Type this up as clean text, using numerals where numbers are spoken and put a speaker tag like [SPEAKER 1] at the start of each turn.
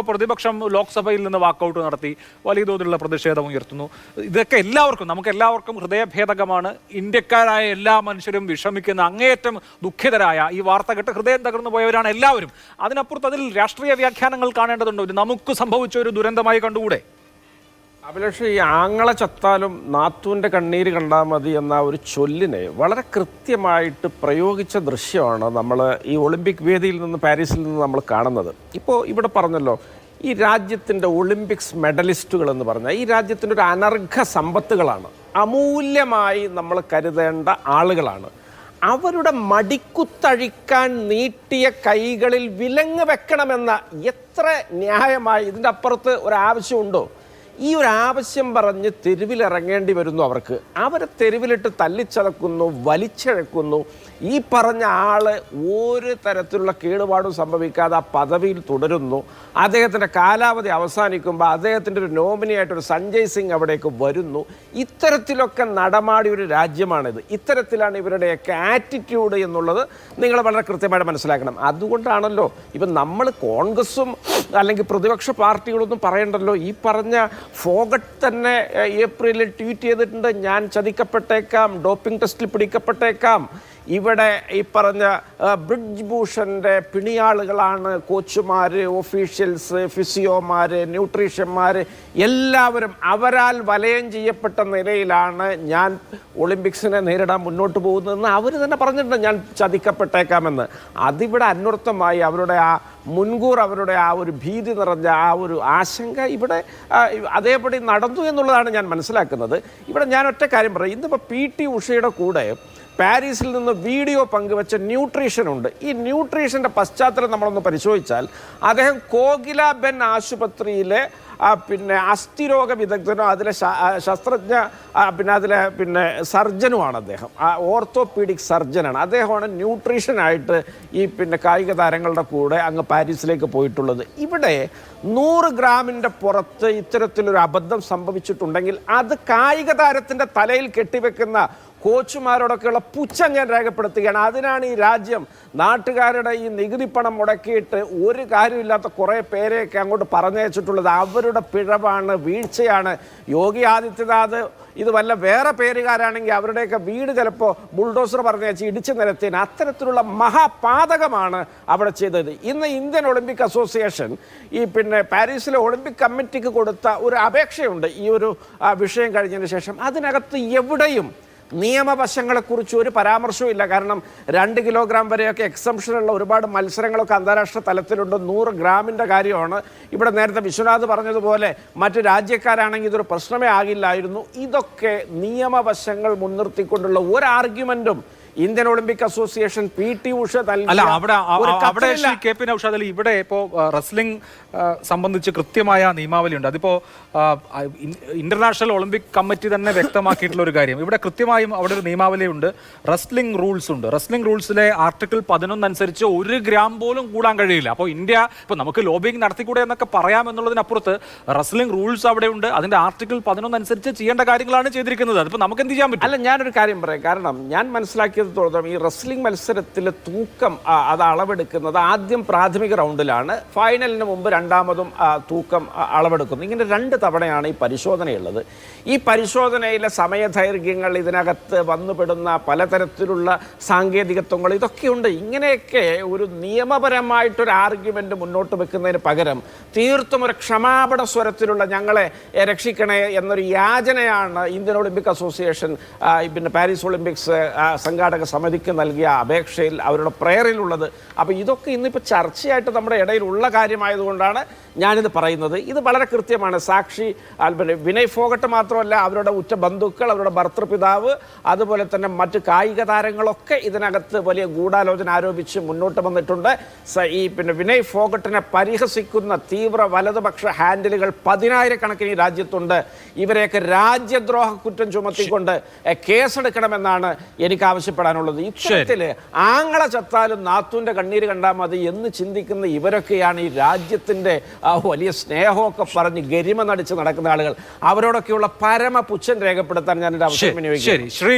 [SPEAKER 1] പ്രതിപക്ഷം ലോക്സഭയിൽ നിന്ന് വാക്കൗട്ട് നടത്തി വലിയ തോതിലുള്ള പ്രതിഷേധം ഉയർത്തുന്നു. ഇതൊക്കെ നമുക്ക് എല്ലാവർക്കും ഹൃദയഭേദകമാണ്. ഇന്ത്യക്കാരായ എല്ലാ മനുഷ്യരും വിഷമിക്കുന്ന, അങ്ങേയറ്റം ദുഃഖിതരായ ഈ വാർത്ത കേട്ട് ഹൃദയം തകർന്നു പോയവരാണ് എല്ലാവരും. അതിനപ്പുറത്ത് അതിൽ രാഷ്ട്രീയ വ്യാഖ്യാനങ്ങൾ കാണേണ്ടതുണ്ടോ? ഇത് നമുക്ക് സംഭവിച്ച ഒരു ദുരന്തമായി കണ്ടുകൂടെ?
[SPEAKER 2] അഭിലാഷ്, ഈ ആങ്ങളെ ചത്താലും നാത്തൂൻ്റെ കണ്ണീര് കണ്ടാൽ മതി എന്ന ഒരു ചൊല്ലിനെ വളരെ കൃത്യമായിട്ട് പ്രയോഗിച്ച ദൃശ്യമാണ് നമ്മൾ ഈ ഒളിമ്പിക് വേദിയിൽ നിന്ന്, പാരീസിൽ നിന്ന് നമ്മൾ കാണുന്നത്. ഇപ്പോൾ ഇവിടെ പറഞ്ഞല്ലോ, ഈ രാജ്യത്തിൻ്റെ ഒളിമ്പിക്സ് മെഡലിസ്റ്റുകൾ എന്ന് പറഞ്ഞാൽ ഈ രാജ്യത്തിൻ്റെ ഒരു അനർഘ സമ്പത്തുകളാണ്, അമൂല്യമായി നമ്മൾ കരുതേണ്ട ആളുകളാണ്. അവരുടെ മടിക്കുത്തഴിക്കാൻ നീട്ടിയ കൈകളിൽ വിലങ്ങ് വെക്കണമെന്ന എത്ര ന്യായമായി, ഇതിൻ്റെ അപ്പുറത്ത് ഒരാവശ്യമുണ്ടോ? ഈ ഒരു ആവശ്യം പറഞ്ഞ് തെരുവിലിറങ്ങേണ്ടി വരുന്നു. അവരെ തെരുവിലിട്ട് തല്ലിച്ചതക്കുന്നു, വലിച്ചിഴക്കുന്നു. ഈ പറഞ്ഞ ആള് ഒരു തരത്തിലുള്ള കേടുപാടും സംഭവിക്കാതെ ആ പദവിയിൽ തുടരുന്നു. അദ്ദേഹത്തിൻ്റെ കാലാവധി അവസാനിക്കുമ്പോൾ അദ്ദേഹത്തിൻ്റെ ഒരു നോമിനിയായിട്ടൊരു സഞ്ജയ് സിംഗ് അവിടേക്ക് വരുന്നു. ഇത്തരത്തിലൊക്കെ നടമാടിയ ഒരു രാജ്യമാണിത്. ഇത്തരത്തിലാണ് ഇവരുടെയൊക്കെ ആറ്റിറ്റ്യൂഡ് എന്നുള്ളത് നിങ്ങൾ വളരെ കൃത്യമായിട്ട് മനസ്സിലാക്കണം. അതുകൊണ്ടാണല്ലോ ഇപ്പം നമ്മൾ കോൺഗ്രസും അല്ലെങ്കിൽ പ്രതിപക്ഷ പാർട്ടികളൊന്നും പറയണ്ടല്ലോ. ഈ പറഞ്ഞ ഫോഗട്ട് തന്നെ ഏപ്രിലിൽ ട്വീറ്റ് ചെയ്തിട്ടുണ്ട്, ഞാൻ ചതിക്കപ്പെട്ടേക്കാം, ഡോപ്പിംഗ് ടെസ്റ്റിൽ പിടിക്കപ്പെട്ടേക്കാം. ഇവിടെ ഈ പറഞ്ഞ ബ്രിഡ്ജ് ഭൂഷൻ്റെ പിണിയാളുകളാണ് കോച്ചുമാർ, ഒഫീഷ്യൽസ്, ഫിസിയോമാർ, ന്യൂട്രീഷ്യന്മാർ എല്ലാവരും. അവരാൽ വലയം ചെയ്യപ്പെട്ട നിലയിലാണ് ഞാൻ ഒളിമ്പിക്സിനെ നേരിടാൻ മുന്നോട്ട് പോകുന്നതെന്ന് അവർ തന്നെ പറഞ്ഞിട്ടുണ്ട്, ഞാൻ ചതിക്കപ്പെട്ടേക്കാമെന്ന്. അതിവിടെ അന്വർത്ഥമായി അവരുടെ ആ മുൻകൂർ അവരുടെ ആ ഒരു ഭീതി നിറഞ്ഞ ആ ഒരു ആശങ്ക ഇവിടെ അതേപടി നടന്നു എന്നുള്ളതാണ് ഞാൻ മനസ്സിലാക്കുന്നത്. ഇവിടെ ഞാൻ ഒറ്റ കാര്യം പറയാം. ഇന്നിപ്പോൾ PT ഉഷയുടെ കൂടെ പാരീസിൽ നിന്ന് വീഡിയോ പങ്കുവെച്ച ന്യൂട്രീഷനുണ്ട്. ഈ ന്യൂട്രീഷൻ്റെ പശ്ചാത്തലം നമ്മളൊന്ന് പരിശോധിച്ചാൽ അദ്ദേഹം കോകിലാബെൻ ആശുപത്രിയിലെ അസ്ഥിരോഗ വിദഗ്ധനോ അതിലെ ശസ്ത്രജ്ഞ അതിലെ സർജനുമാണ്. അദ്ദേഹം ഓർത്തോപീഡിക് സർജനാണ്. അദ്ദേഹമാണ് ന്യൂട്രീഷനായിട്ട് ഈ കായിക താരങ്ങളുടെ കൂടെ അങ്ങ് പാരീസിലേക്ക് പോയിട്ടുള്ളത്. ഇവിടെ 100 ഗ്രാമിൻ്റെ പുറത്ത് ഇത്തരത്തിലൊരു അബദ്ധം സംഭവിച്ചിട്ടുണ്ടെങ്കിൽ അത് കായിക താരത്തിൻ്റെ തലയിൽ കെട്ടിവെക്കുന്ന കോച്ചുമാരോടൊക്കെയുള്ള പുച്ഛം ഞാൻ രേഖപ്പെടുത്തുകയാണ്. അതിനാണ് ഈ രാജ്യം നാട്ടുകാരുടെ ഈ നികുതി പണം മുടക്കിയിട്ട് ഒരു കാര്യമില്ലാത്ത കുറേ പേരെയൊക്കെ അങ്ങോട്ട് പറഞ്ഞയച്ചിട്ടുള്ളത്. അവരുടെ പിഴവാണ്, വീഴ്ചയാണ്. യോഗി ആദിത്യനാഥ് ഇത് വല്ല വേറെ പേരുകാരാണെങ്കിൽ അവരുടെയൊക്കെ വീട് ചിലപ്പോൾ ബുൾഡോസർ പറഞ്ഞയച്ച് ഇടിച്ചു നിരത്തിന്. അത്തരത്തിലുള്ള മഹാപാതകമാണ് അവിടെ ചെയ്തത്. ഇന്ന് ഇന്ത്യൻ ഒളിമ്പിക് അസോസിയേഷൻ ഈ പാരീസിലെ ഒളിമ്പിക് കമ്മിറ്റിക്ക് കൊടുത്ത ഒരു അപേക്ഷയുണ്ട് ഈ ഒരു വിഷയം കഴിഞ്ഞതിന് ശേഷം. അതിനകത്ത് എവിടെയും നിയമവശങ്ങളെക്കുറിച്ച് ഒരു പരാമർശവും ഇല്ല. കാരണം 2 കിലോഗ്രാം വരെയൊക്കെ എക്സംഷനുള്ള ഒരുപാട് മത്സരങ്ങളൊക്കെ അന്താരാഷ്ട്ര തലത്തിലുണ്ട്. 100 ഗ്രാമിൻ്റെ കാര്യമാണ്. ഇവിടെ നേരത്തെ വിശ്വനാഥ് പറഞ്ഞതുപോലെ മറ്റ് രാജ്യക്കാരാണെങ്കിൽ ഇതൊരു പ്രശ്നമേ ആകില്ലായിരുന്നു. ഇതൊക്കെ നിയമവശങ്ങൾ മുൻനിർത്തിക്കൊണ്ടുള്ള ഒരു ആർഗ്യുമെൻറ്റും Indian Olympic Association PT Usha
[SPEAKER 1] ഇവിടെ ഇപ്പോൾ റെസ്ലിംഗ് സംബന്ധിച്ച് കൃത്യമായ നിയമാവലിയുണ്ട്. അതിപ്പോൾ ഇന്റർനാഷണൽ ഒളിമ്പിക് കമ്മിറ്റി തന്നെ വ്യക്തമാക്കിയിട്ടുള്ള ഒരു കാര്യം. ഇവിടെ കൃത്യമായും അവിടെ ഒരു നിയമാവലിയുണ്ട്, റെസ്ലിംഗ് റൂൾസ് ഉണ്ട്. റെസ്ലിംഗ് റൂൾസിലെ ആർട്ടിക്കിൾ 11 അനുസരിച്ച് 1 ഗ്രാം പോലും കൂടാൻ കഴിയില്ല. അപ്പോൾ ഇന്ത്യ ഇപ്പോൾ നമുക്ക് ലോബിങ് നടത്തിക്കൂടെ എന്നൊക്കെ പറയാമെന്നുള്ളതിനപ്പുറത്ത് റെസ്ലിംഗ് റൂൾസ് അവിടെ ഉണ്ട്. അതിന്റെ ആർട്ടിക്കിൾ 11 അനുസരിച്ച് ചെയ്യേണ്ട കാര്യങ്ങളാണ് ചെയ്തിരിക്കുന്നത്. അതിപ്പോൾ നമുക്ക് എന്ത് ചെയ്യാൻ പറ്റും?
[SPEAKER 2] അല്ല, ഞാനൊരു കാര്യം പറയാം. കാരണം ഞാൻ മനസ്സിലാക്കിയത് ഈ റെസ്ലിംഗ് മത്സരത്തിലെ തൂക്കം അത് അളവെടുക്കുന്നത് ആദ്യം പ്രാഥമിക റൗണ്ടിലാണ്, ഫൈനലിന് മുമ്പ് രണ്ടാമതും തൂക്കം അളവെടുക്കുന്നു. ഇങ്ങനെ 2 തവണയാണ് ഈ പരിശോധനയുള്ളത്. ഈ പരിശോധനയിലെ സമയദൈർഘ്യങ്ങൾ, ഇതിനകത്ത് വന്നുപെടുന്ന പലതരത്തിലുള്ള സാങ്കേതികത്വങ്ങൾ, ഇതൊക്കെയുണ്ട്. ഇങ്ങനെയൊക്കെ ഒരു നിയമപരമായിട്ടൊരു ആർഗ്യുമെൻ്റ് മുന്നോട്ട് വെക്കുന്നതിന് പകരം തീർത്തും ഒരു ക്ഷമാപണ സ്വരത്തിലുള്ള ഞങ്ങളെ രക്ഷിക്കണേ എന്നൊരു യാചനയാണ് Indian Olympic Association Paris Olympics സംഘാടക സമിതിക്ക് നൽകിയ അപേക്ഷയിൽ, അവരുടെ പ്രേയറിലുള്ളത്. അപ്പോൾ ഇതൊക്കെ ഇന്നിപ്പോൾ ചർച്ചയായിട്ട് നമ്മുടെ ഇടയിലുള്ള കാര്യമായതുകൊണ്ടാണ് ഞാനിത് പറയുന്നത്. ഇത് വളരെ കൃത്യമാണ്. സാക്ഷി വിനയ് ഫോഗട്ട് മാത്രമല്ല, അവരുടെ ഉറ്റ ബന്ധുക്കൾ, അവരുടെ ഭർത്തൃപിതാവ്, അതുപോലെ തന്നെ മറ്റ് കായിക താരങ്ങളൊക്കെ ഇതിനകത്ത് വലിയ ഗൂഢാലോചന ആരോപിച്ച് മുന്നോട്ട് വന്നിട്ടുണ്ട്. ഈ വിനയ് ഫോഗട്ടിനെ പരിഹസിക്കുന്ന തീവ്ര വലതുപക്ഷ ഹാൻഡിലുകൾ 10,000 ഈ രാജ്യത്തുണ്ട്. ഇവരെയൊക്കെ രാജ്യദ്രോഹ കുറ്റം ചുമത്തിക്കൊണ്ട് കേസെടുക്കണമെന്നാണ് എനിക്ക് ആവശ്യപ്പെടാനുള്ളത്. ഇത്തരത്തിൽ ആങ്ങളെ ചത്താലും നാത്തൂൻ്റെ കണ്ണീര് കണ്ടാൽ മതി എന്ന് ചിന്തിക്കുന്ന ഇവരൊക്കെയാണ് ഈ രാജ്യത്തിൻ്റെ വലിയ സ്നേഹമൊക്കെ പറഞ്ഞ് ഗരിമ നടിച്ച് നടക്കുന്ന ആളുകൾ. അവരോടൊക്കെയുള്ള പരമ പുച്ഛം രേഖപ്പെടുത്താൻ ഞാൻ ഒരു അവസരം വിനിയോഗിക്കും.